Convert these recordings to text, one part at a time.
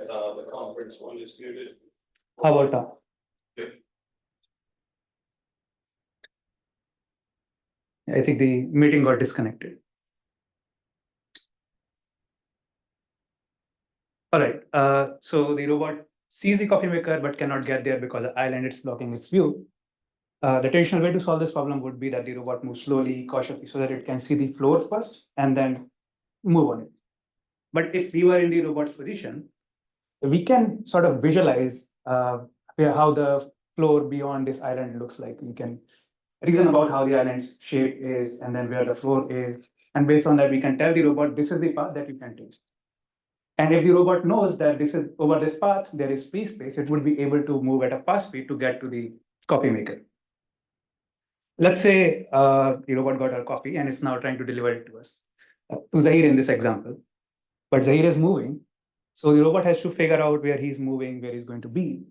as the conference one is muted. How about now? Yep. I think the meeting got disconnected. All right. So the robot sees the coffee maker but cannot get there because the island is blocking its view. The traditional way to solve this problem would be that the robot moves slowly, cautiously, so that it can see the floor first and then move on it. But if we were in the robot's position, we can sort of visualize how the floor beyond this island looks like. We can reason about how the island's shape is and then where the floor is. And based on that, we can tell the robot this is the path that you can take. And if the robot knows that this is over this path, there is free space, it would be able to move at a fast speed to get to the coffee maker. Let's say the robot got our coffee and it's now trying to deliver it to us, to Zahir in this example. But Zahir is moving, so the robot has to figure out where he's moving, where he's going to be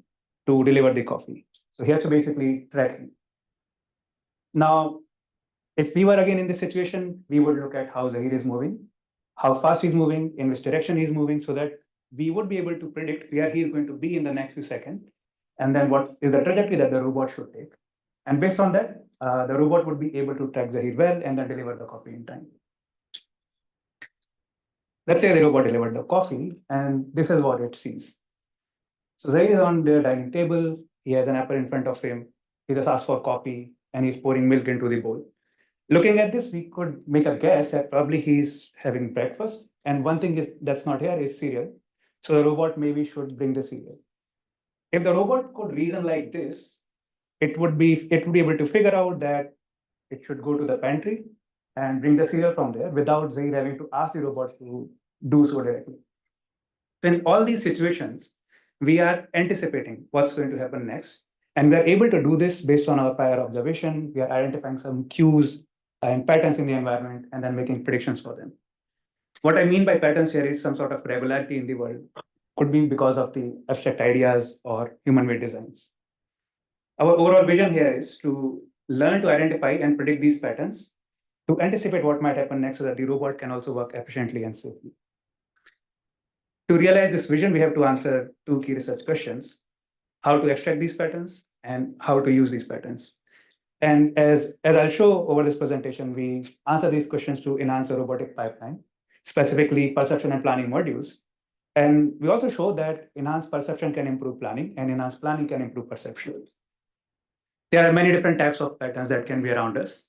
to deliver the coffee. So he has to basically track him. Now, if we were again in this situation, we would look at how Zahir is moving, how fast he's moving, in which direction he's moving, so that we would be able to predict where he's going to be in the next few seconds, and then what is the trajectory that the robot should take. And based on that, the robot would be able to track Zahir well and then deliver the coffee in time. Let's say the robot delivered the coffee, and this is what it sees. So Zahir is on the dining table. He has an apple in front of him. He just asked for coffee, and he's pouring milk into the bowl. Looking at this, we could make a guess that probably he's having breakfast. And one thing that's not here is cereal. So the robot maybe should bring the cereal. If the robot could reason like this, it would be able to figure out that it should go to the pantry and bring the cereal from there without Zahir having to ask the robot to do so directly. So in all these situations, we are anticipating what's going to happen next. And we are able to do this based on our prior observation. We are identifying some cues and patterns in the environment and then making predictions for them. What I mean by patterns here is some sort of regularity in the world. Could be because of the abstract ideas or human-made designs. Our overall vision here is to learn to identify and predict these patterns, to anticipate what might happen next so that the robot can also work efficiently and safely. To realize this vision, we have to answer two key research questions: how to extract these patterns and how to use these patterns. And as I'll show over this presentation, we answer these questions to enhance a robotic pipeline, specifically perception and planning modules. And we also show that enhanced perception can improve planning and enhanced planning can improve perception. There are many different types of patterns that can be around us.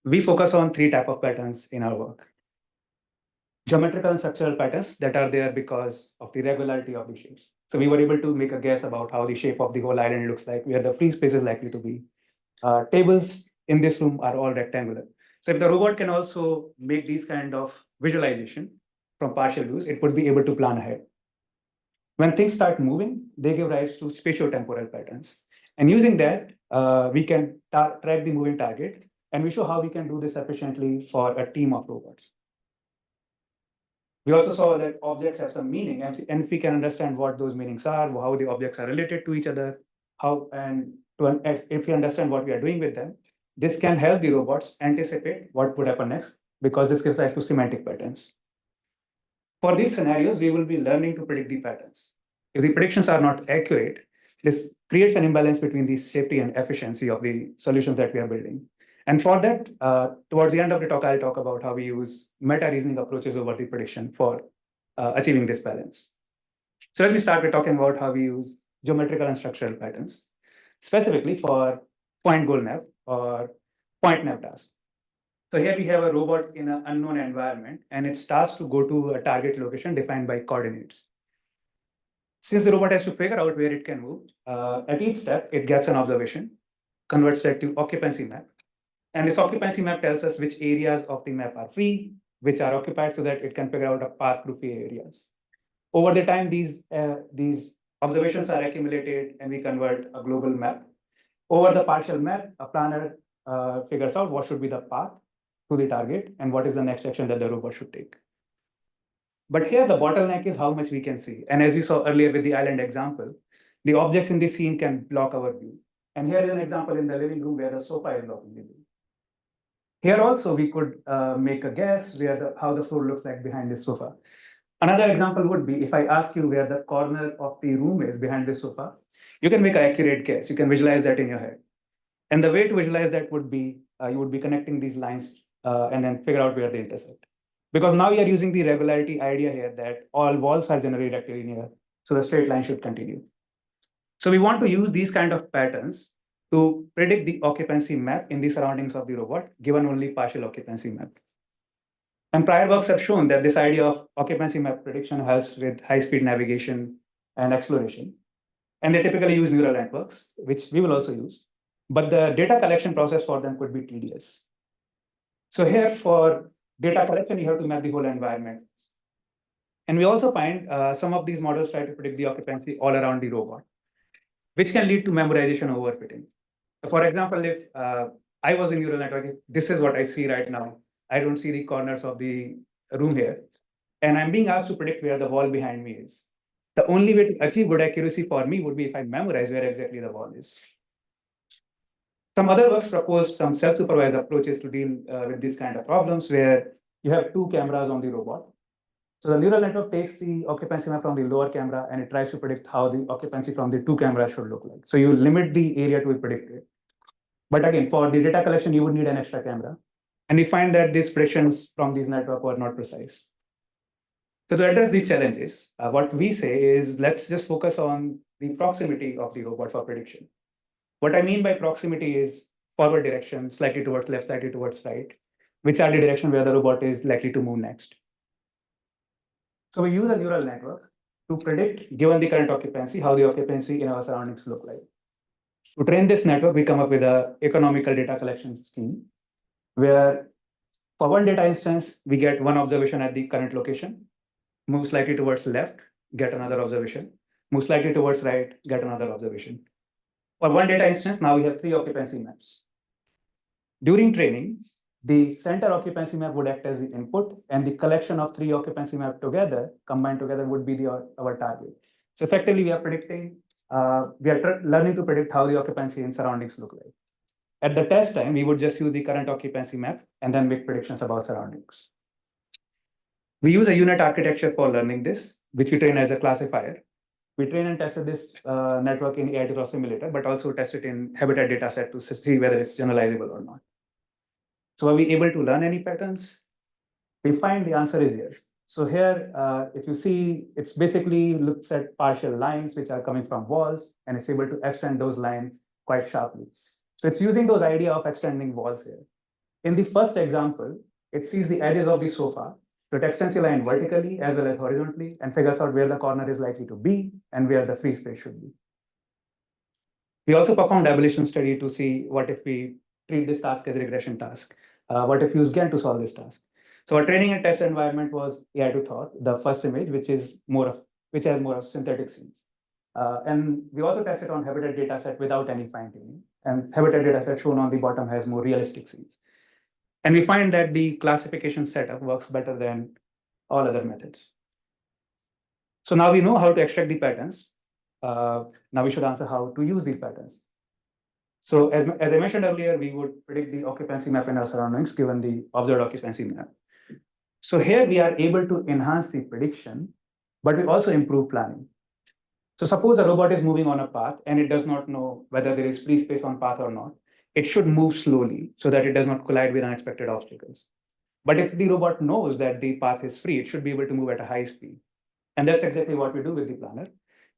We focus on three types of patterns in our work. Geometrical and structural patterns that are there because of the regularity of the shapes. So we were able to make a guess about how the shape of the whole island looks like, where the free space is likely to be. Tables in this room are all rectangular. So if the robot can also make these kind of visualization from partial views, it would be able to plan ahead. When things start moving, they give rise to spatiotemporal patterns. And using that, we can track the moving target, and we show how we can do this efficiently for a team of robots. We also saw that objects have some meaning, and if we can understand what those meanings are, how the objects are related to each other, if we understand what we are doing with them, this can help the robots anticipate what would happen next, because this gives rise to semantic patterns. For these scenarios, we will be learning to predict the patterns. If the predictions are not accurate, this creates an imbalance between the safety and efficiency of the solutions that we are building. And for that, towards the end of the talk, I'll talk about how we use meta-reasoning approaches over the prediction for achieving this balance. So let me start with talking about how we use geometrical and structural patterns, specifically for point-goal map or point map task. So here we have a robot in an unknown environment, and it's tasked to go to a target location defined by coordinates. Since the robot has to figure out where it can move, at each step, it gets an observation, converts that to occupancy map. And this occupancy map tells us which areas of the map are free, which are occupied, so that it can figure out a path through free areas. Over the time, these observations are accumulated, and we convert a global map. Over the partial map, a planner figures out what should be the path to the target and what is the next action that the robot should take. But here, the bottleneck is how much we can see. And as we saw earlier with the island example, the objects in this scene can block our view. And here is an example in the living room where the sofa is blocking the view. Here also, we could make a guess how the floor looks like behind this sofa. Another example would be if I ask you where the corner of the room is behind the sofa, you can make an accurate guess. You can visualize that in your head. And the way to visualize that would be you would be connecting these lines and then figure out where they intersect. Because now you're using the regularity idea here that all walls are generally rectilinear, so the straight line should continue. So we want to use these kind of patterns to predict the occupancy map in the surroundings of the robot, given only partial occupancy map. And prior works have shown that this idea of occupancy map prediction helps with high-speed navigation and exploration. And they typically use neural networks, which we will also use. But the data collection process for them could be tedious. So here for data collection, you have to map the whole environment. And we also find some of these models try to predict the occupancy all around the robot, which can lead to memorization overfitting. For example, if I was in neural network, this is what I see right now. I don't see the corners of the room here. And I'm being asked to predict where the wall behind me is. The only way to achieve good accuracy for me would be if I memorize where exactly the wall is. Some other works propose some self-supervised approaches to deal with these kind of problems where you have two cameras on the robot. So the neural network takes the occupancy map from the lower camera and it tries to predict how the occupancy from the two cameras should look like. So you limit the area to be predicted. But again, for the data collection, you would need an extra camera. And we find that these predictions from these networks were not precise. So to address these challenges, what we say is let's just focus on the proximity of the robot for prediction. What I mean by proximity is forward direction, slightly towards left, slightly towards right, which are the direction where the robot is likely to move next. So we use a neural network to predict, given the current occupancy, how the occupancy in our surroundings look like. To train this network, we come up with an economical data collection scheme, where for one data instance, we get one observation at the current location, move slightly towards left, get another observation, move slightly towards right, get another observation. For one data instance, now we have 3 occupancy maps. During training, the center occupancy map would act as the input, and the collection of 3 occupancy maps together, combined together, would be our target. So effectively, we are predicting, learning to predict how the occupancy in surroundings look like. At the test time, we would just use the current occupancy map and then make predictions about surroundings. We use a unit architecture for learning this, which we train as a classifier. We train and tested this network in AI Cross Simulator, but also test it in habitat dataset to see whether it's generalizable or not. So are we able to learn any patterns? We find the answer is yes. So here, if you see, it's basically looks at partial lines which are coming from walls, and it's able to extend those lines quite sharply. So it's using those idea of extending walls here. In the first example, it sees the edges of the sofa. So it extends the line vertically as well as horizontally and figures out where the corner is likely to be and where the free space should be. We also performed abolition study to see what if we treat this task as a regression task. What if we use GAN to solve this task? So our training and test environment was AI to thought, the first image, which has more of synthetic scenes. And we also tested on habitat dataset without any fine tuning. And habitat dataset shown on the bottom has more realistic scenes. And we find that the classification setup works better than all other methods. So now we know how to extract the patterns. Now we should answer how to use these patterns. So as I mentioned earlier, we would predict the occupancy map in our surroundings given the observed occupancy map. So here we are able to enhance the prediction, but we also improve planning. So suppose a robot is moving on a path and it does not know whether there is free space on path or not. It should move slowly so that it does not collide with unexpected obstacles. But if the robot knows that the path is free, it should be able to move at a high speed. And that's exactly what we do with the planner.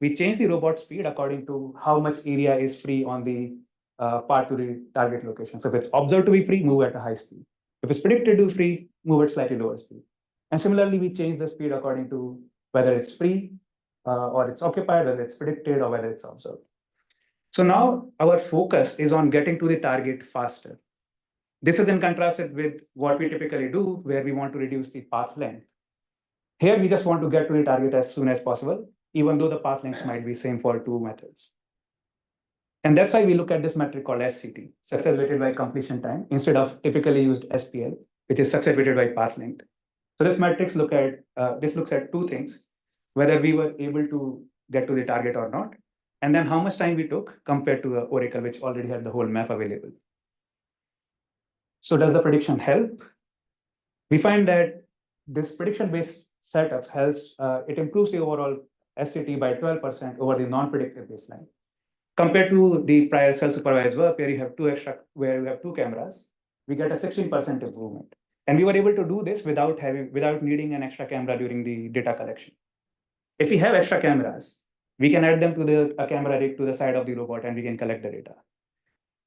We change the robot speed according to how much area is free on the path to the target location. So if it's observed to be free, move at a high speed. If it's predicted to be free, move at slightly lower speed. And similarly, we change the speed according to whether it's free or it's occupied, whether it's predicted or whether it's observed. So now our focus is on getting to the target faster. This is in contrast with what we typically do, where we want to reduce the path length. Here, we just want to get to the target as soon as possible, even though the path length might be same for 2 methods. And that's why we look at this metric called SCT, success weighted by completion time, instead of typically used SPL, which is success weighted by path length. So this metric looks at 2 things: whether we were able to get to the target or not, and then how much time we took compared to the Oracle, which already had the whole map available. So does the prediction help? We find that this prediction-based setup helps, it improves the overall SCT by 12% over the non-predictive baseline. Compared to the prior self-supervised work where you have two cameras, we get a 16% improvement. And we were able to do this without needing an extra camera during the data collection. If we have extra cameras, we can add them to a camera rig to the side of the robot and we can collect the data.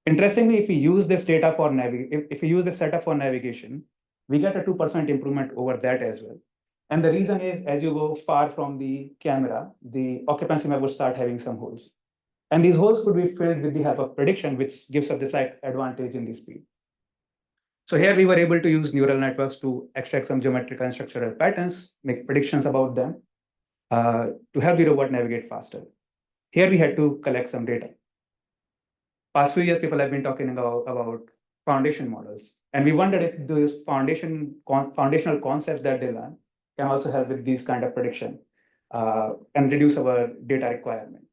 Interestingly, if we use this data for if we use this setup for navigation, we get a 2% improvement over that as well. And the reason is, as you go far from the camera, the occupancy map will start having some holes. And these holes could be filled with the help of prediction, which gives us this slight advantage in the speed. So here we were able to use neural networks to extract some geometrical and structural patterns, make predictions about them, to help the robot navigate faster. Here we had to collect some data. Past few years, people have been talking about foundation models. And we wondered if those foundational concepts that they learn can also help with these kind of prediction and reduce our data requirement.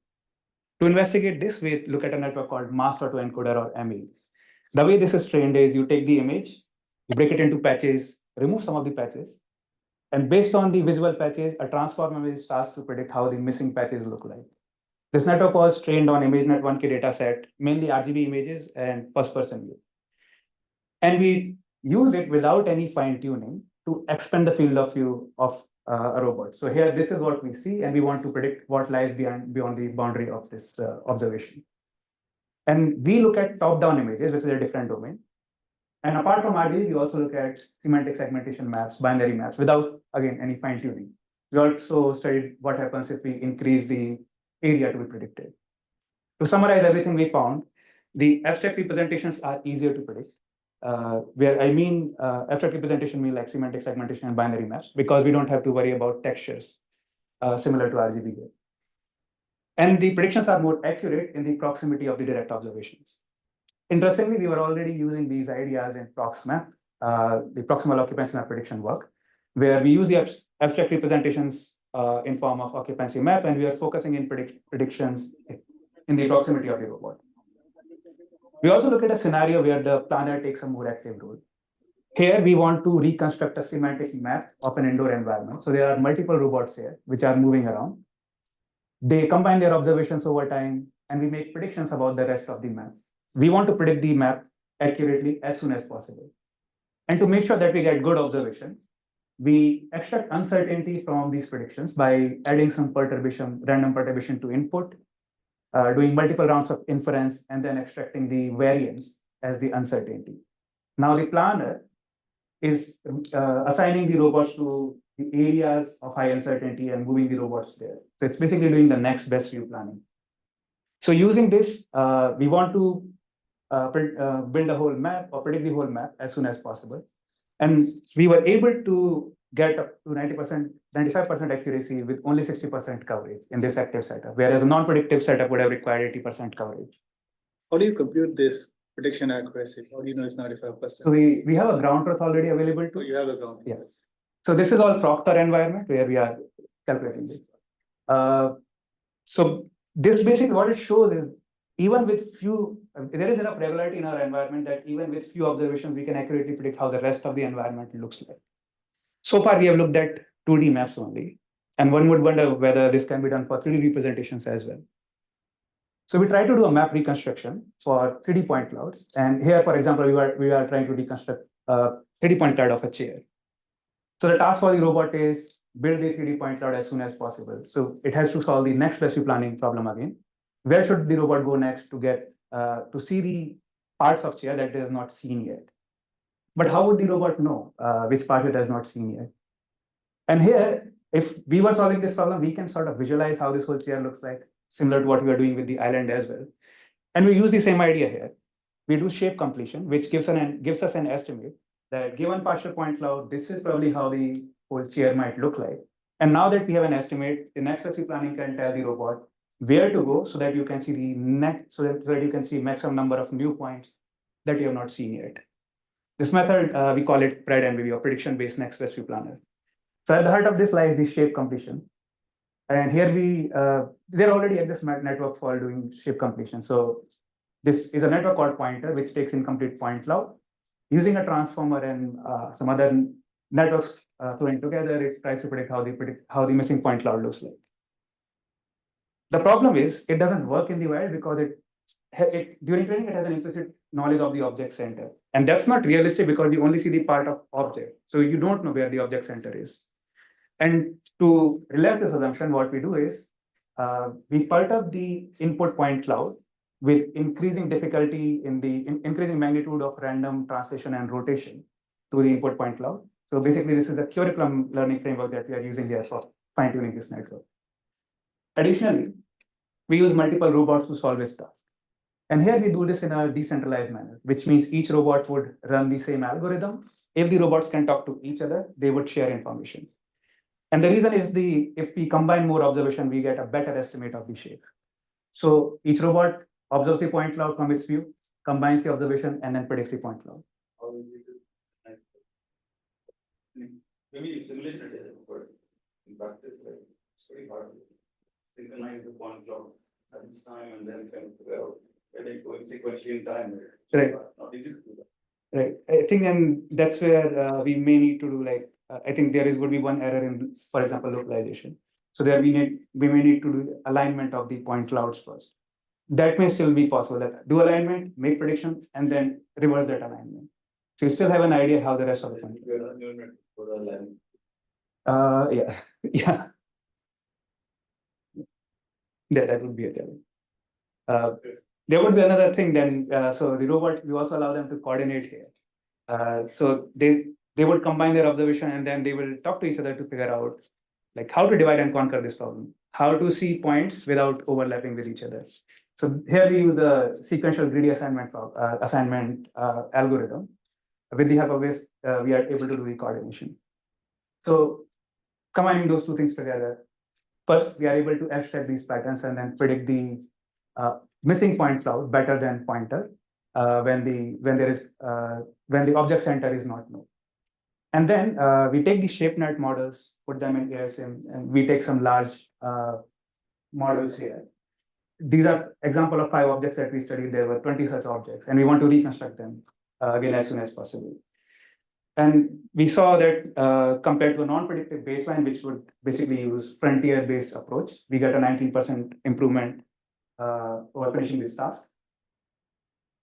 To investigate this, we look at a network called masked autoencoder, or ME. The way this is trained is you take the image, you break it into patches, remove some of the patches, and based on the visual patches, a transformer image starts to predict how the missing patches look like. This network was trained on ImageNet 1K dataset, mainly RGB images and first-person view. And we use it without any fine-tuning to expand the field of view of a robot. So here, this is what we see, and we want to predict what lies beyond the boundary of this observation. And we look at top-down images, which is a different domain. And apart from RGB, we also look at semantic segmentation maps, binary maps, without, again, any fine-tuning. We also studied what happens if we increase the area to be predicted. To summarize everything we found, the abstract representations are easier to predict. Where I mean abstract representation mean like semantic segmentation and binary maps, because we don't have to worry about textures similar to RGB here. And the predictions are more accurate in the proximity of the direct observations. Interestingly, we were already using these ideas in ProxMap, the proximal occupancy map prediction work, where we use the abstract representations in form of occupancy map, and we are focusing in predictions in the proximity of the robot. We also look at a scenario where the planner takes a more active role. Here, we want to reconstruct a semantic map of an indoor environment. So there are multiple robots here which are moving around. They combine their observations over time, and we make predictions about the rest of the map. We want to predict the map accurately as soon as possible. And to make sure that we get good observation, we extract uncertainty from these predictions by adding some perturbation, random perturbation to input, doing multiple rounds of inference, and then extracting the variance as the uncertainty. Now the planner is assigning the robots to the areas of high uncertainty and moving the robots there. So it's basically doing the next best view planning. So using this, we want to build a whole map or predict the whole map as soon as possible. And we were able to get up to 90%, 95% accuracy with only 60% coverage in this active setup, whereas a non-predictive setup would have required 80% coverage. How do you compute this prediction accuracy? How do you know it's 95%? So we have a ground truth already available So to. you have a ground. Yeah. So this is all Proctor environment where we are calculating this. So this basically what it shows is even with few, there is enough regularity in our environment that even with few observations, we can accurately predict how the rest of the environment looks like. So far, we have looked at 2D maps only, and one would wonder whether this can be done for 3D representations as well. So we try to do a map reconstruction for 3D point clouds. And here, for example, we are trying to reconstruct a 3D point cloud of a chair. So the task for the robot is build the 3D point cloud as soon as possible. So it has to solve the next best view planning problem again. Where should the robot go next to get to see the parts of chair that it has not seen yet? But how would the robot know which part it has not seen yet? And here, if we were solving this problem, we can sort of visualize how this whole chair looks like, similar to what we are doing with the island as well. And we use the same idea here. We do shape completion, which gives us an estimate that given partial point cloud, this is probably how the whole chair might look like. And now that we have an estimate, the next best view planning can tell the robot where to go so that you can see the so that you can see maximum number of new points that you have not seen yet. This method, we call it PRED-NBV, or prediction-based next best view planner. So at the heart of this lies the shape completion. And here there already exists network for doing shape completion. So this is a network called Pointer, which takes incomplete point cloud. Using a transformer and some other networks flowing together, it tries to predict how the missing point cloud looks like. The problem is it doesn't work in the wild because during training it has an implicit knowledge of the object center, and that's not realistic because you only see the part of object, so you don't know where the object center is. And to relieve this assumption, what we do is we perturb the input point cloud with increasing difficulty in the increasing magnitude of random translation and rotation to the input point cloud. So basically, this is the curriculum learning framework that we are using here for fine-tuning this network. Additionally, we use multiple robots to solve this task. And here we do this in a decentralized manner, which means each robot would run the same algorithm. If the robots can talk to each other, they would share information. And the reason is if we combine more observation, we get a better estimate of the shape. So each robot observes the point cloud from its view, combines the observation, and then predicts the point cloud. Maybe simulation it is, but in practice, like, it's pretty hard to synchronize the point cloud at this time and then kind of figure out whether it going sequentially in time. Right. Not easy to do that. Right. I think, and that's where we may need to do I think would be one error in, for example, localization. So there we may need to do alignment of the point clouds first. That may still be possible. That do alignment, make predictions, and then reverse that alignment. So you still have an idea how the rest of the point. Yeah, yeah. Yeah, that would be a challenge. There would be another thing then. So the robot, we also allow them to coordinate here. So they would combine their observation and then they will talk to each other to figure out like how to divide and conquer this problem, how to see points without overlapping with each other. So here we use the sequential greedy assignment algorithm. With the help of this, we are able to do the coordination. So combining those two things together, first we are able to abstract these patterns and then predict the missing point cloud better than pointer when the object center is not known. And then we take the ShapeNet models, put them in ASM, and we take some large models here. These are example of 5 objects that we studied. There were 20 such objects, and we want to reconstruct them again as soon as possible. And we saw that compared to a non-predictive baseline, which would basically use frontier-based approach, we get a 19% improvement over finishing this task.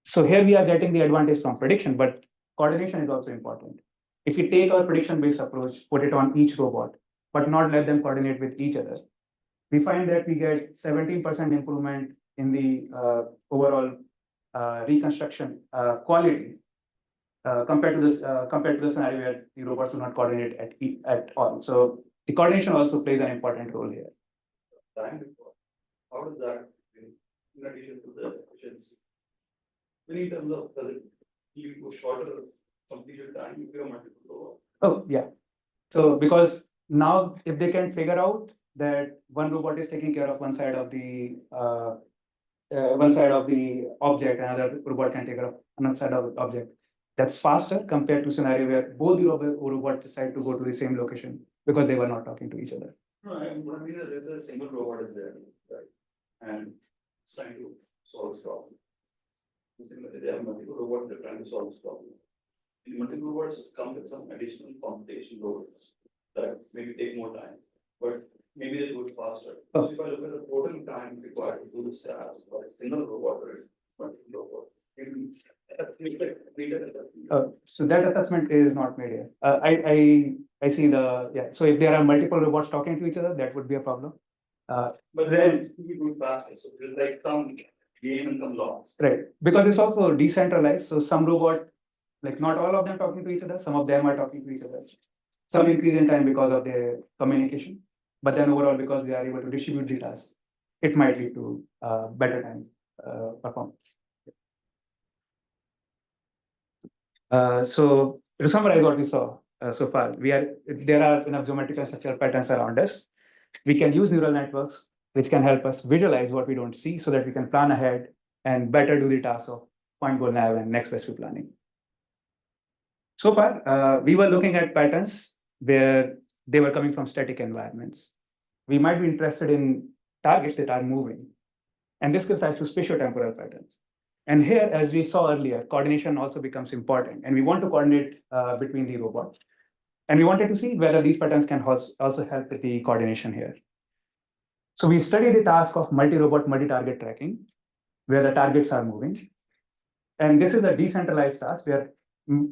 So here we are getting the advantage from prediction, but coordination is also important. If we take our prediction-based approach, put it on each robot, but not let them coordinate with each other, we find that we get 17% improvement in the overall reconstruction quality compared to the scenario where the robots do not coordinate at all. So the coordination also plays an important role here. Time before, how does that, in addition to the efficiency, in terms of does it give you shorter completion time if you have multiple robots? Oh yeah. So because now if they can figure out that one robot is taking care of one side of the object, another robot can take care of another side of the object. That's faster compared to scenario where both the robots decide to go to the same location because they were not talking to each other. No, I mean there's a single robot is there, right? And it's trying to solve this problem. There are multiple robots that are trying to solve this problem. The multiple robots come with some additional computation loads that maybe take more time, but maybe they do it faster. So if I look at the total time required to do this task for a single robot or multiple robot, so that assessment is not made here. I see so if there are multiple robots talking to each other, that would be a problem. But then you do it faster. So there's like some gain and some loss. Right, because it's also decentralized. So some robot, like not all of them talking to each other, some of them are talking to each other. Some increase in time because of their communication, but then overall because they are able to distribute the task, it might lead to better time performance. So to summarize what we saw so far, there are enough geometrical structural patterns around us. We can use neural networks, which can help us visualize what we don't see so that we can plan ahead and better do the task of point goal nav and next best view planning. So far, we were looking at patterns where they were coming from static environments. We might be interested in targets that are moving, and this gives rise to spatiotemporal patterns. And here, as we saw earlier, coordination also becomes important, and we want to coordinate between the robots. And we wanted to see whether these patterns can also help with the coordination here. So we study the task of multi-robot, multi-target tracking, where the targets are moving. And this is a decentralized task where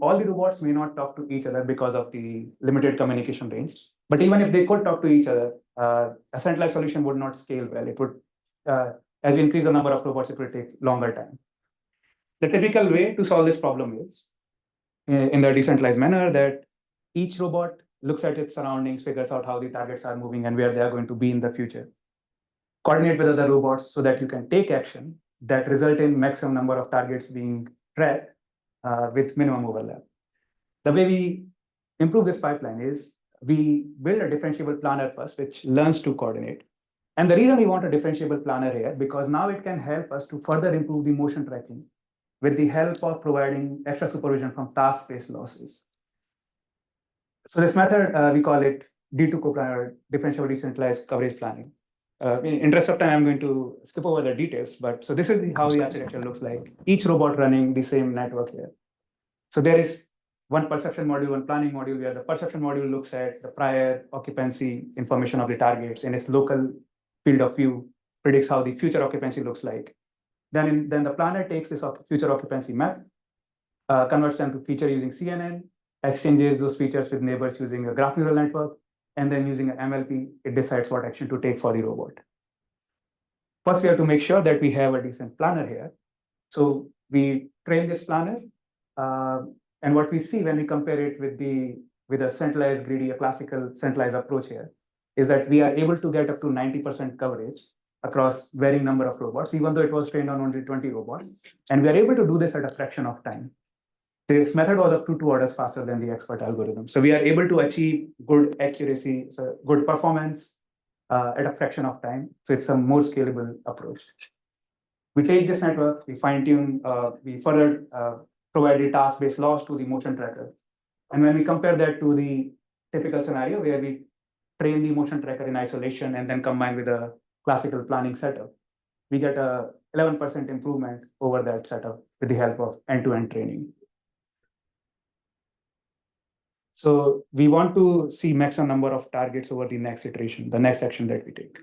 all the robots may not talk to each other because of the limited communication range. But even if they could talk to each other, a centralized solution would not scale well. It would, as we increase the number of robots, it will take longer time. The typical way to solve this problem is in the decentralized manner that each robot looks at its surroundings, figures out how the targets are moving and where they are going to be in the future. Coordinate with other robots so that you can take action that result in maximum number of targets being tracked with minimum overlap. The way we improve this pipeline is we build a differentiable planner first, which learns to coordinate. And the reason we want a differentiable planner here, because now it can help us to further improve the motion tracking with the help of providing extra supervision from task-based losses. So this method, we call it D2 coplanar, differentiable decentralized coverage planning. In interest of time, I'm going to skip over the details, but so this is how the architecture looks like. Each robot running the same network here. So there is one perception module, one planning module, where the perception module looks at the prior occupancy information of the targets in its local field of view, predicts how the future occupancy looks like. Then the planner takes this future occupancy map, converts them to feature using CNN, exchanges those features with neighbors using a graph neural network, and then using an MLP, it decides what action to take for the robot. First, we have to make sure that we have a decent planner here. So we train this planner, and what we see when we compare it with a centralized greedy, a classical centralized approach here, is that we are able to get up to 90% coverage across varying number of robots, even though it was trained on only 20 robots. And we are able to do this at a fraction of time. This method was up to 2 orders faster than the expert algorithm. So we are able to achieve good accuracy, so good performance at a fraction of time. So it's a more scalable approach. We take this network, we fine tune, we further provide the task-based loss to the motion tracker. And when we compare that to the typical scenario where we train the motion tracker in isolation and then combine with a classical planning setup, we get a 11% improvement over that setup with the help of end-to-end training. So we want to see maximum number of targets over the next iteration, the next action that we take.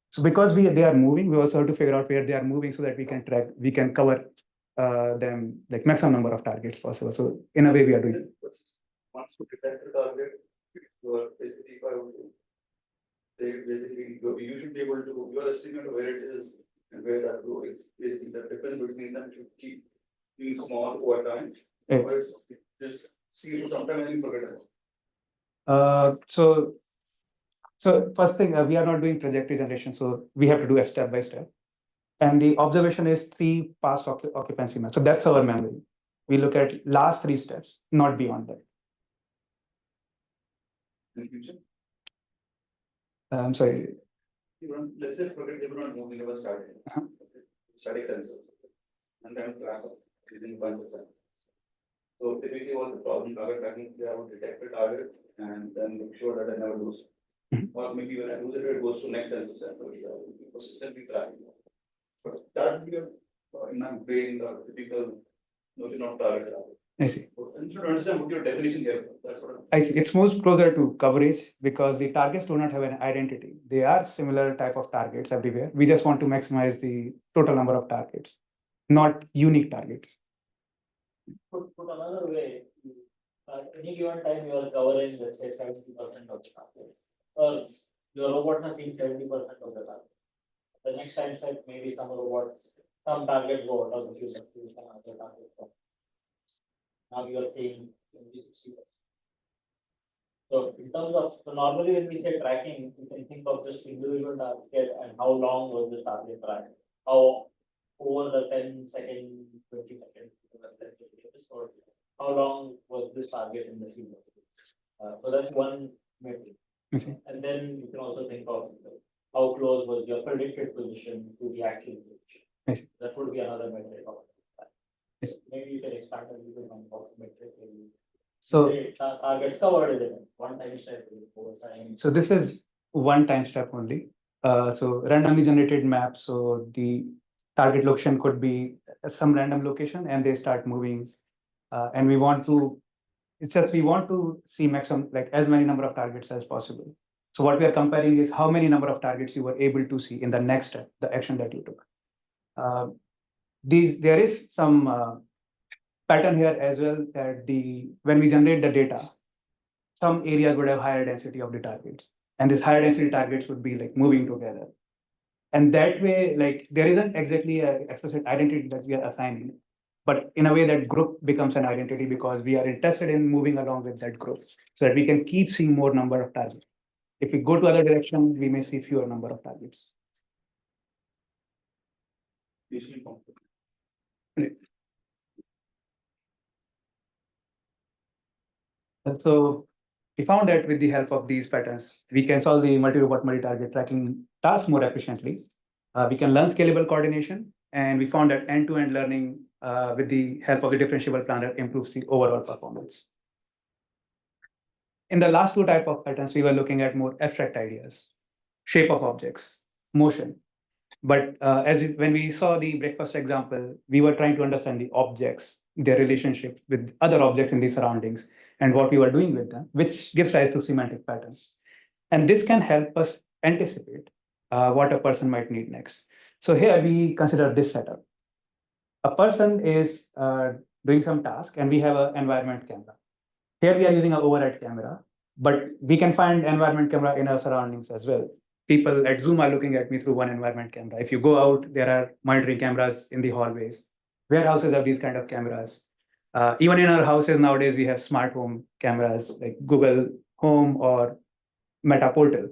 So because they are moving, we also have to figure out where they are moving so that we can track, we can cover them like maximum number of targets possible. So in a way, we are doing. Once you detect the target, you should be able to your estimate of where it is and where that row is. Basically, the difference between them should keep being small over time. Yeah. Or just see it sometime and you forget it. So first thing, we are not doing trajectory generation, so we have to do a step by step. And the observation is 3 past occupancy maps. So that's our memory. We look at last 3 steps, not beyond that. In the future, I'm sorry. let's say forget they were not moving, they were starting. Static sensor. And then class of using 1%. So typically what the problem target tracking, they have to detect the target and then make sure that I never lose. Or maybe when I lose it, it goes to next sensor set, consistently tracking. But that would be in my brain, the typical notion of target. I see. And you should understand what your definition here. That's what I see. It's most closer to coverage because the targets do not have an identity. They are similar type of targets everywhere. We just want to maximize the total number of targets, not unique targets. Put another way, any given time you are covering, let's say 70% of the target, or your robot has seen 70% of the target. The next time step, maybe some robots, some targets go out of the few sectors, some other targets go. Now you are saying 60%. So in terms of, so normally when we say tracking, you can think of just individual target and how long was the target tracked, how over the 10 seconds, 20 seconds, or how long was this target in the field? So that's one metric. And then you can also think of how close was your predicted position to the actual position. That would be another metric of that. Maybe you can expand a little bit on what metric. So targets covered is one time step over time. So this is one time step only. So randomly generated maps. So the target location could be some random location and they start moving. And we want to It's just we want to see maximum, like as many number of targets as possible. So what we are comparing is how many number of targets you were able to see in the next step, the action that you took. There is some pattern here as well, that when we generate the data, some areas would have higher density of the targets, and this higher density targets would be like moving together. And that way, like there isn't exactly a explicit identity that we are assigning, but in a way that group becomes an identity because we are interested in moving along with that group so that we can keep seeing more number of targets. If we go to other direction, we may see fewer number of targets. Usually conflict. And so we found that with the help of these patterns, we can solve the multi-robot, multi-target tracking tasks more efficiently. We can learn scalable coordination, and we found that end-to-end learning with the help of the differentiable planner improves the overall performance. In the last two type of patterns, we were looking at more abstract ideas, shape of objects, motion. But when we saw the breakfast example, we were trying to understand the objects, their relationship with other objects in the surroundings, and what we were doing with them, which gives rise to semantic patterns. And this can help us anticipate what a person might need next. So here we consider this setup. A person is doing some task, and we have an environment camera. Here we are using an overhead camera, but we can find environment camera in our surroundings as well. People at Zoom are looking at me through one environment camera. If you go out, there are monitoring cameras in the hallways. Warehouses have these kind of cameras. Even in our houses nowadays, we have smart home cameras like Google Home or Meta Portal.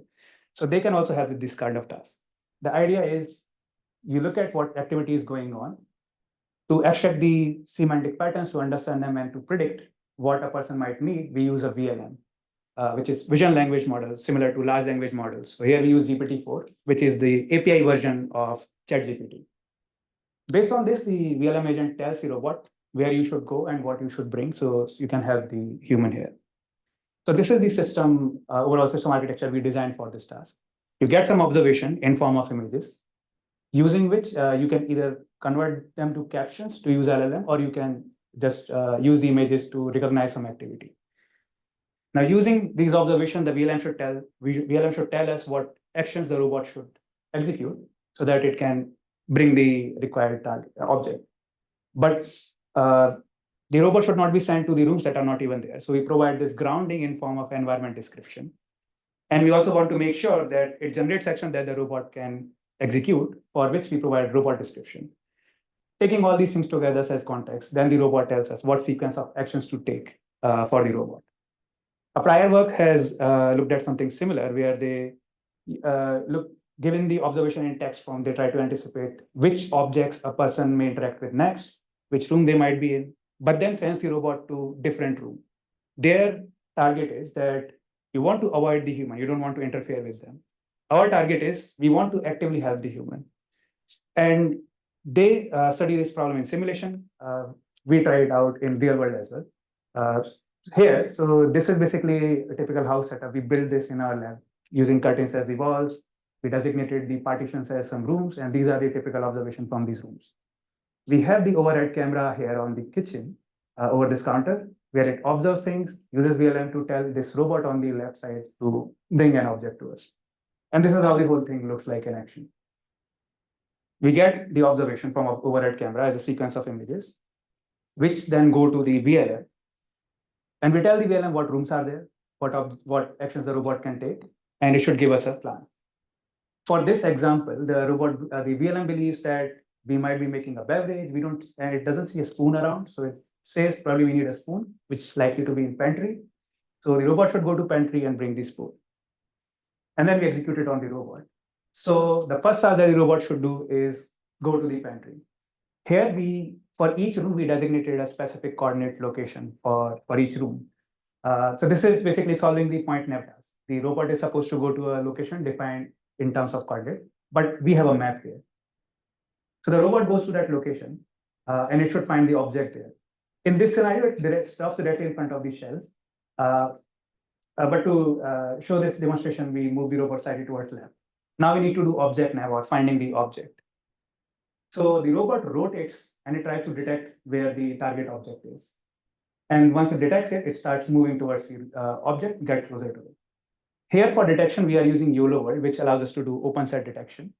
So they can also have this kind of task. The idea is you look at what activity is going on to extract the semantic patterns, to understand them and to predict what a person might need. We use a VLM, which is vision language model, similar to large language models. So here we use GPT-4, which is the API version of ChatGPT. Based on this, the VLM agent tells the robot where you should go and what you should bring, so you can have the human here. So this is the system, overall system architecture we designed for this task. You get some observation in form of images, using which you can either convert them to captions to use LLM, or you can just use the images to recognize some activity. Now, using these observations, the VLM should tell us what actions the robot should execute so that it can bring the required target object. But the robot should not be sent to the rooms that are not even there. So we provide this grounding in form of environment description. And we also want to make sure that it generates action that the robot can execute, for which we provide robot description. Taking all these things together as context, then the robot tells us what sequence of actions to take for the robot. A prior work has looked at something similar, where they given the observation in text form, they try to anticipate which objects a person may interact with next, which room they might be in, but then sends the robot to different room. Their target is that you want to avoid the human, you don't want to interfere with them. Our target is we want to actively help the human. And they study this problem in simulation. We try it out in real world as well. Here, so this is basically a typical house setup. We built this in our lab using curtains as the walls. We designated the partitions as some rooms, and these are the typical observations from these rooms. We have the overhead camera here on the kitchen over this counter, where it observes things, uses VLM to tell this robot on the left side to bring an object to us. And this is how the whole thing looks like in action. We get the observation from our overhead camera as a sequence of images, which then go to the VLM. And we tell the VLM what rooms are there, what actions the robot can take, and it should give us a plan. For this example, the VLM believes that we might be making a beverage. And it doesn't see a spoon around. So it says probably we need a spoon, which is likely to be in pantry. So the robot should go to pantry and bring the spoon. And then we execute it on the robot. So the first task that the robot should do is go to the pantry. Here for each room, we designated a specific coordinate location for each room. So this is basically solving the point nav task. The robot is supposed to go to a location defined in terms of coordinate, but we have a map here. So the robot goes to that location, and it should find the object there. In this scenario, it stops directly in front of the shelf. But to show this demonstration, we move the robot slightly towards left. Now we need to do object nav, or finding the object. So the robot rotates and it tries to detect where the target object is. And once it detects it, it starts moving towards the object, get closer to it. Here for detection, we are using YOLO word, which allows us to do open set detection.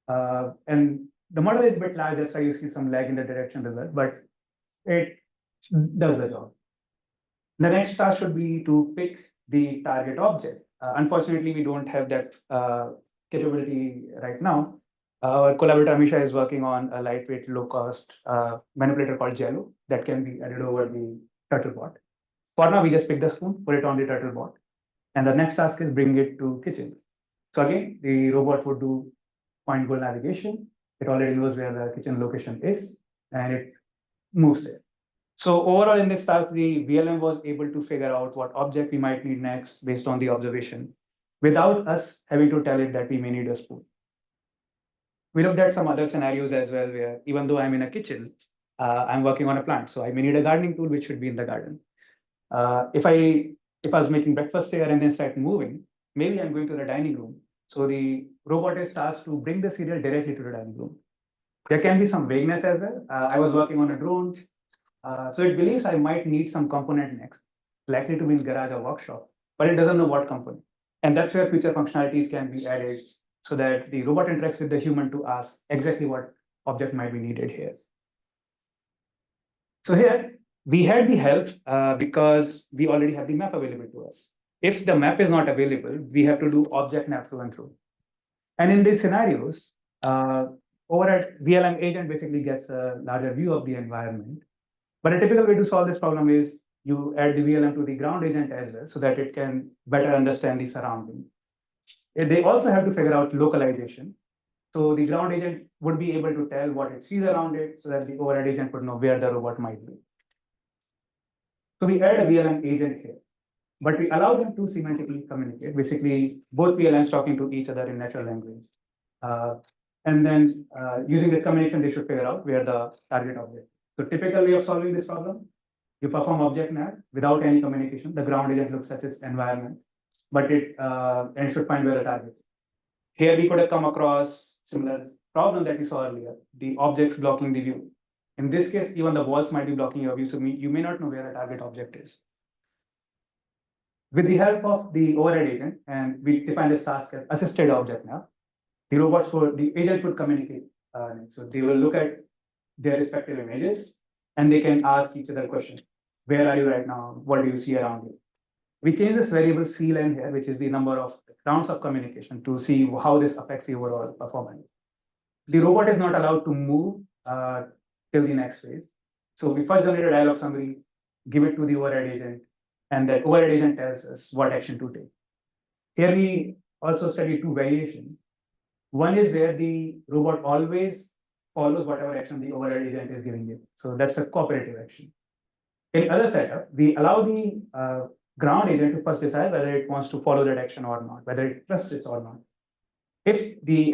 And the model is a bit large, that's why you see some lag in the detection result, but it does the job. The next task should be to pick the target object. Unfortunately, we don't have that capability right now. Our collaborator Amisha is working on a lightweight, low-cost manipulator called Jello that can be added over the Turtlebot. For now, we just pick the spoon, put it on the Turtlebot, and the next task is bring it to kitchen. So again, the robot would do point goal navigation. It already knows where the kitchen location is, and it moves there. So overall in this task, the VLM was able to figure out what object we might need next based on the observation without us having to tell it that we may need a spoon. We looked at some other scenarios as well, where even though I'm in a kitchen, I'm working on a plant. So I may need a gardening tool, which should be in the garden. If I was making breakfast here and then start moving, maybe I'm going to the dining room. So the robot is tasked to bring the cereal directly to the dining room. There can be some vagueness as well. I was working on a drone. So it believes I might need some component next, likely to be in garage or workshop, but it doesn't know what component. And that's where future functionalities can be added so that the robot interacts with the human to ask exactly what object might be needed here. So here we had the help because we already have the map available to us. If the map is not available, we have to do object map through and through. And in these scenarios, over at VLM agent basically gets a larger view of the environment. But a typical way to solve this problem is you add the VLM to the ground agent as well so that it can better understand the surrounding. They also have to figure out localization. So the ground agent would be able to tell what it sees around it so that the overhead agent would know where the robot might be. So we add a VLM agent here, but we allow them to semantically communicate, basically both VLMs talking to each other in natural language. And then using the communication, they should figure out where the target object is. So typical way of solving this problem, you perform object map without any communication. The ground agent looks at its environment, but it should find where the target is. Here we could have come across similar problem that we saw earlier, the objects blocking the view. In this case, even the walls might be blocking your view, so you may not know where the target object is. With the help of the overhead agent, and we define this task as assisted object map, the agent would communicate. So they will look at their respective images, and they can ask each other questions. Where are you right now? What do you see around you? We change this variable CLN here, which is the number of rounds of communication, to see how this affects the overall performance. The robot is not allowed to move till the next phase. So we first generate a dialog summary, give it to the overhead agent, and that overhead agent tells us what action to take. Here we also study two variations. One is where the robot always follows whatever action the overhead agent is giving it. So that's a cooperative action. In other setup, we allow the ground agent to first decide whether it wants to follow that action or not, whether it trusts it or not. If the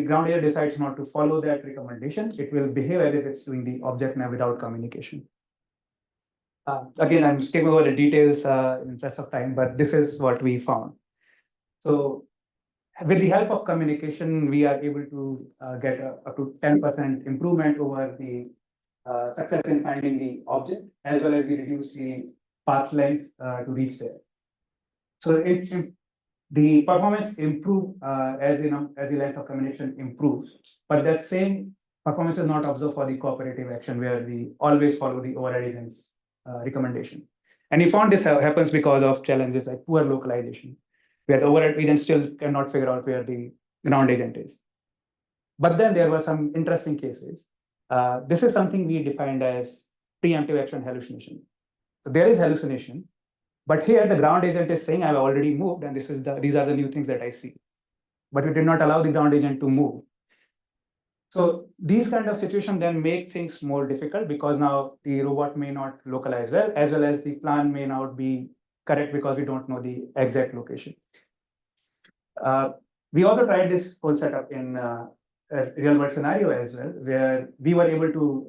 ground agent decides not to follow that recommendation, it will behave as if it's doing the object map without communication. Again, I'm skipping over the details in the interest of time, but this is what we found. So with the help of communication, we are able to get up to 10% improvement over the success in finding the object, as well as we reduce the path length to reach there. So the performance improves as the length of communication improves, but that same performance is not observed for the cooperative action where we always follow the overhead agent's recommendation. And we found this happens because of challenges like poor localization, where the overhead agent still cannot figure out where the ground agent is. But then there were some interesting cases. This is something we defined as preemptive action hallucination. So there is hallucination, but here the ground agent is saying I've already moved and these are the new things that I see. But we did not allow the ground agent to move. So these kind of situations then make things more difficult because now the robot may not localize well, as well as the plan may not be correct because we don't know the exact location. We also tried this whole setup in a real world scenario as well, where we were able to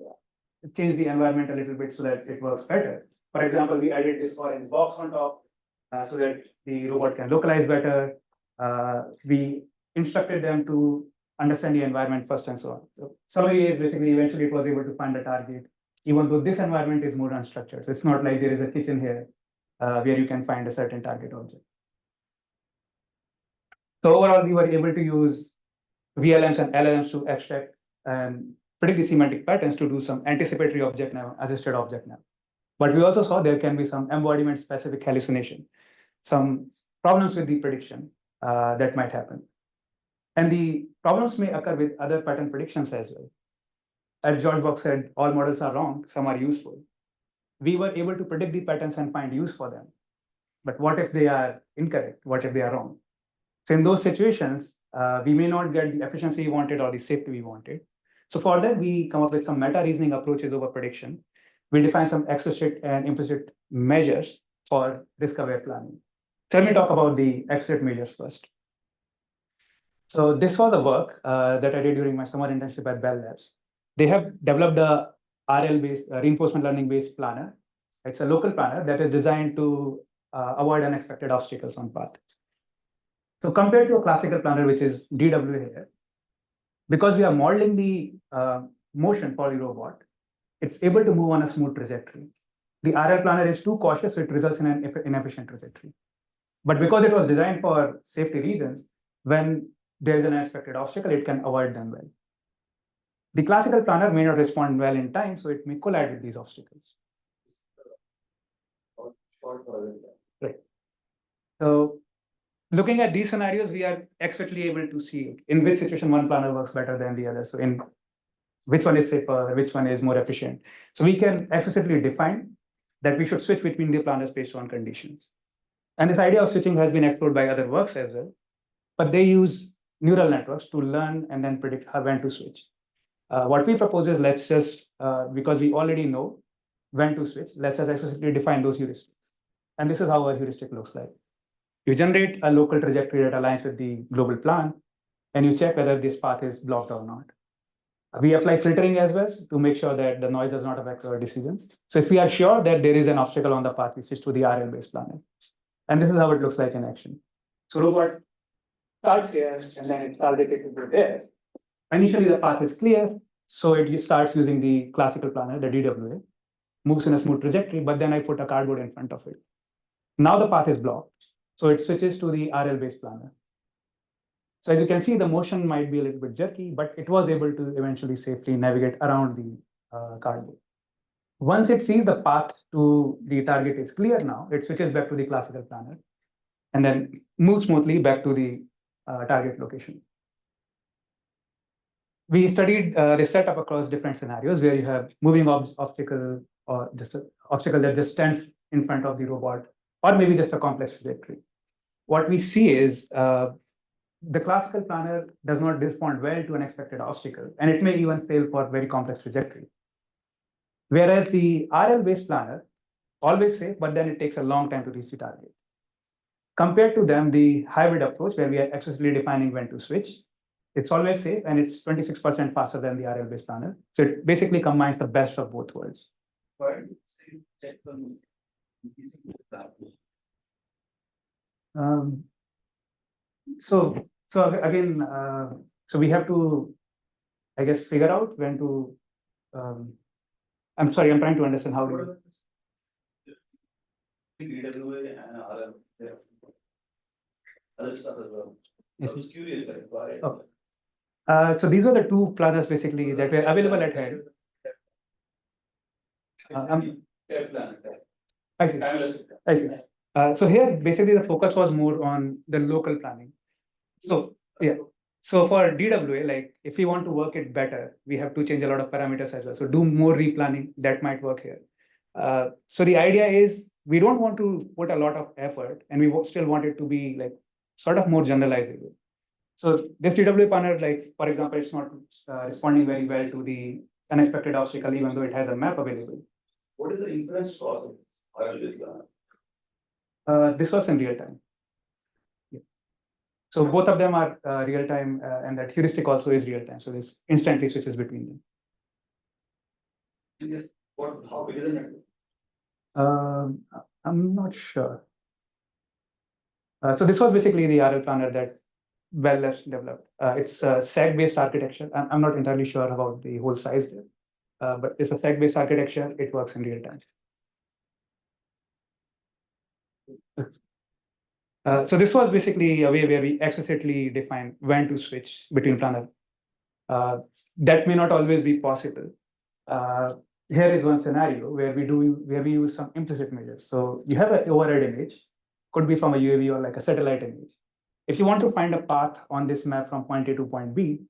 change the environment a little bit so that it works better. For example, we added this orange box on top so that the robot can localize better. We instructed them to understand the environment first and so on. So summary is basically eventually it was able to find the target, even though this environment is more unstructured. So it's not like there is a kitchen here where you can find a certain target object. So overall, we were able to use VLMs and LLMs to extract and predict the semantic patterns to do some anticipatory object nav, assisted object nav. But we also saw there can be some embodiment specific hallucination, some problems with the prediction that might happen. And the problems may occur with other pattern predictions as well. As George Box said, all models are wrong, some are useful. We were able to predict the patterns and find use for them. But what if they are incorrect? What if they are wrong? So in those situations, we may not get the efficiency we wanted or the safety we wanted. So for that, we come up with some meta reasoning approaches over prediction. We define some explicit and implicit measures for risk-aware planning. So let me talk about the explicit measures first. So this was a work that I did during my summer internship at Bell Labs. They have developed a RL-based, reinforcement learning-based planner. It's a local planner that is designed to avoid unexpected obstacles on path. So compared to a classical planner, which is DWA here, because we are modeling the motion for the robot, it's able to move on a smooth trajectory. The RL planner is too cautious, so it results in an inefficient trajectory. But because it was designed for safety reasons, when there is an unexpected obstacle, it can avoid them well. The classical planner may not respond well in time, so it may collide with these obstacles. Right. So looking at these scenarios, we are explicitly able to see in which situation one planner works better than the other. So in which one is safer, which one is more efficient. So we can explicitly define that we should switch between the planners based on conditions. And this idea of switching has been explored by other works as well, but they use neural networks to learn and then predict when to switch. What we propose is let's just, because we already know when to switch, let's just explicitly define those heuristics. And this is how a heuristic looks like. You generate a local trajectory that aligns with the global plan, and you check whether this path is blocked or not. We apply filtering as well to make sure that the noise does not affect our decisions. So if we are sure that there is an obstacle on the path, we switch to the RL-based planner. And this is how it looks like in action. So robot starts here, and then it's targeted to go there. Initially, the path is clear, so it starts using the classical planner, the DWA, moves in a smooth trajectory, but then I put a cardboard in front of it. Now the path is blocked, so it switches to the RL-based planner. So as you can see, the motion might be a little bit jerky, but it was able to eventually safely navigate around the cardboard. Once it sees the path to the target is clear now, it switches back to the classical planner and then moves smoothly back to the target location. We studied this setup across different scenarios where you have moving obstacle or just an obstacle that just stands in front of the robot, or maybe just a complex trajectory. What we see is the classical planner does not respond well to an expected obstacle, and it may even fail for very complex trajectory. Whereas the RL-based planner, always safe, but then it takes a long time to reach the target. Compared to them, the hybrid approach, where we are explicitly defining when to switch, it's always safe, and it's 26% faster than the RL-based planner. So it basically combines the best of both worlds. So again, so we have to, I guess, figure out when to. I'm sorry, I'm trying to understand how. DWA and RL, yeah. Other stuff as well. Yes, I was curious, like, why? Oh. So these are the two planners basically that were available at hand. I see. I see. So here, basically, the focus was more on the local planning. So yeah. So for DWA, like if we want to work it better, we have to change a lot of parameters as well. So do more replanning, that might work here. So the idea is we don't want to put a lot of effort, and we still want it to be like sort of more generalizable. So this DWA planner, like for example, it's not responding very well to the unexpected obstacle, even though it has a map available. What is the inference cost of RL-based planner? This works in real time. Yeah. So both of them are real time, and that heuristic also is real time. So this instantly switches between them. Yes. How big is the network? I'm not sure. So this was basically the RL planner that Bell Labs developed. It's a SEG-based architecture. I'm not entirely sure about the whole size there. but it's a stack-based architecture. It works in real time. So this was basically a way where we explicitly define when to switch between planner. That may not always be possible. Here is one scenario where we use some implicit measures. So you have an overhead image, could be from a UAV or like a satellite image. If you want to find a path on this map from point A to point B,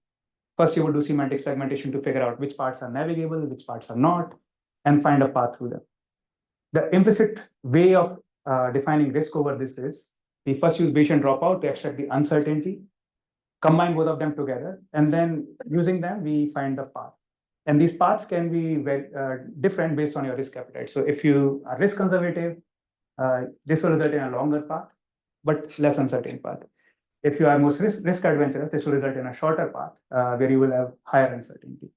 first you would do semantic segmentation to figure out which parts are navigable, which parts are not, and find a path through them. The implicit way of defining risk over this is we first use Bayesian dropout to extract the uncertainty, combine both of them together, and then using them, we find the path. And these paths can be very different based on your risk appetite. So if you are risk conservative, this will result in a longer path, but less uncertain path. If you are most risk adventurous, this will result in a shorter path where you will have higher uncertainty.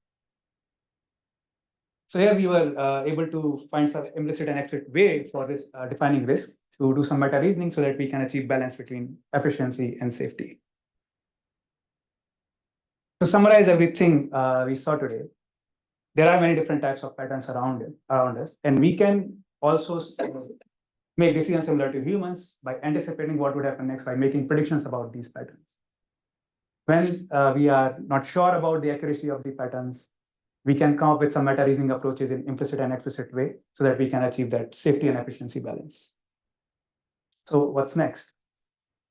So here we were able to find some implicit and explicit way for this defining risk to do some meta reasoning so that we can achieve balance between efficiency and safety. To summarize everything we saw today, there are many different types of patterns around us, and we can also make decisions similar to humans by anticipating what would happen next by making predictions about these patterns. When we are not sure about the accuracy of the patterns, we can come up with some meta reasoning approaches in implicit and explicit way so that we can achieve that safety and efficiency balance. So what's next?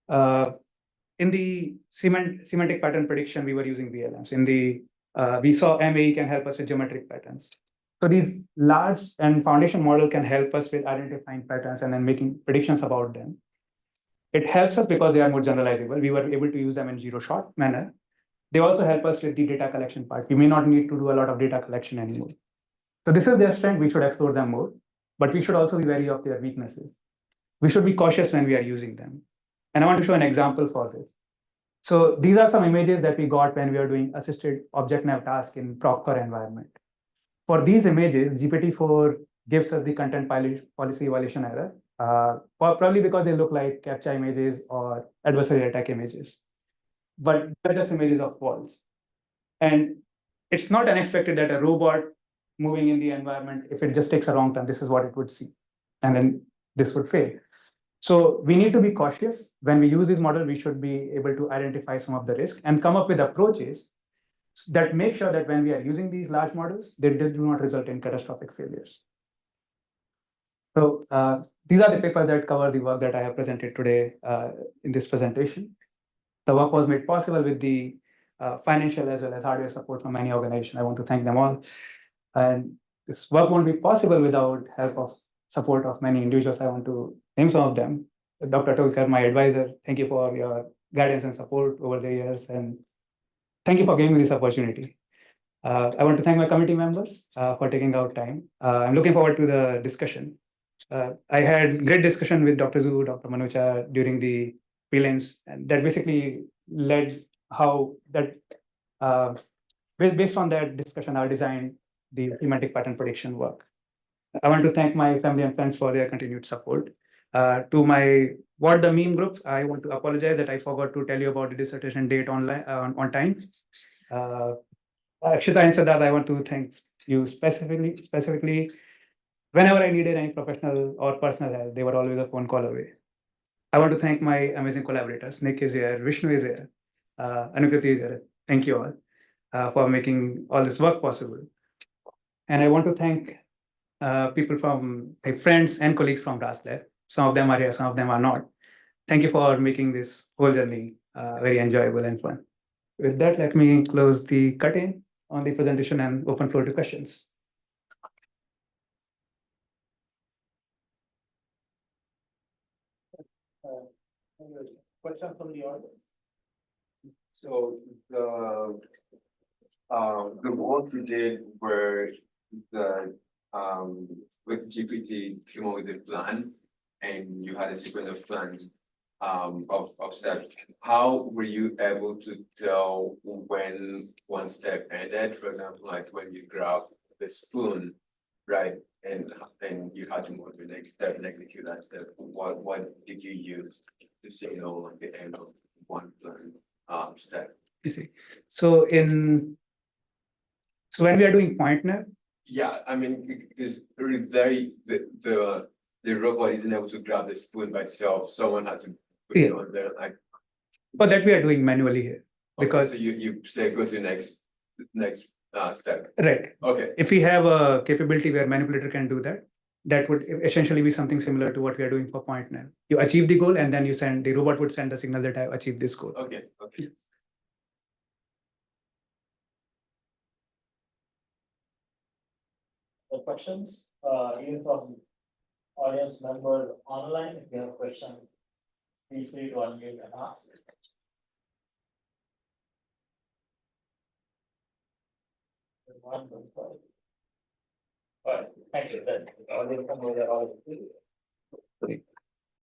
In the semantic pattern prediction, we were using VLMs. In the we saw MAE can help us with geometric patterns. So these large and foundation model can help us with identifying patterns and then making predictions about them. It helps us because they are more generalizable. We were able to use them in zero-shot manner. They also help us with the data collection part. We may not need to do a lot of data collection anymore. So this is their strength. We should explore them more, but we should also be wary of their weaknesses. We should be cautious when we are using them. And I want to show an example for this. So these are some images that we got when we are doing assisted object nav task in Proctor environment. For these images, GPT-4 gives us the content policy violation error, probably because they look like CAPTCHA images or adversarial attack images. But they're just images of walls. And it's not unexpected that a robot moving in the environment, if it just takes a wrong turn, this is what it would see. And then this would fail. So we need to be cautious. When we use this model, we should be able to identify some of the risk and come up with approaches that make sure that when we are using these large models, they do not result in catastrophic failures. So these are the papers that cover the work that I have presented today in this presentation. The work was made possible with the financial as well as hardware support from many organizations. I want to thank them all. And this work won't be possible without help of support of many individuals. I want to name some of them. Dr. Tolkar, my advisor, thank you for your guidance and support over the years. And thank you for giving me this opportunity. I want to thank my committee members for taking out time. I'm looking forward to the discussion. I had great discussion with Dr. Zhu, Dr. Manucha during the prelims, and that basically led how that, based on that discussion, I designed the semantic pattern prediction work. I want to thank my family and friends for their continued support. To my What the Meme group, I want to apologize that I forgot to tell you about the dissertation date online on time. Akshita and Siddharth, I want to thank you specifically. Whenever I needed any professional or personal help, they were always a phone call away. I want to thank my amazing collaborators. Nick is here, Vishnu is here, Anukriti is here. Thank you all for making all this work possible. And I want to thank people from my friends and colleagues from RASLab. Some of them are here, some of them are not. Thank you for making this whole journey very enjoyable and fun. With that, let me close the curtain on the presentation and open floor to questions. Question from the audience. So the work you did where the with GPT came up with a plan and you had a sequence of plans of steps. How were you able to tell when one step ended? For example, like when you grab the spoon, right? And you had to move to the next step and execute that step. What did you use to signal the end of one plan step? You see, so when we are doing PointNet, Yeah, I mean, because the robot isn't able to grab the spoon by itself, someone had to put it Yeah. on there, like. But that we are doing manually here, Okay, because, so you say go to the next step, right, okay, if we have a capability where manipulator can do that, that would essentially be something similar to what we are doing for point nav. You achieve the goal and then you send, the robot would send the signal that I have achieved this goal. okay. The questions, even from audience members online, if you have questions, feel free to unmute and ask. One, two, five. All right, thank you, then, audience members are all.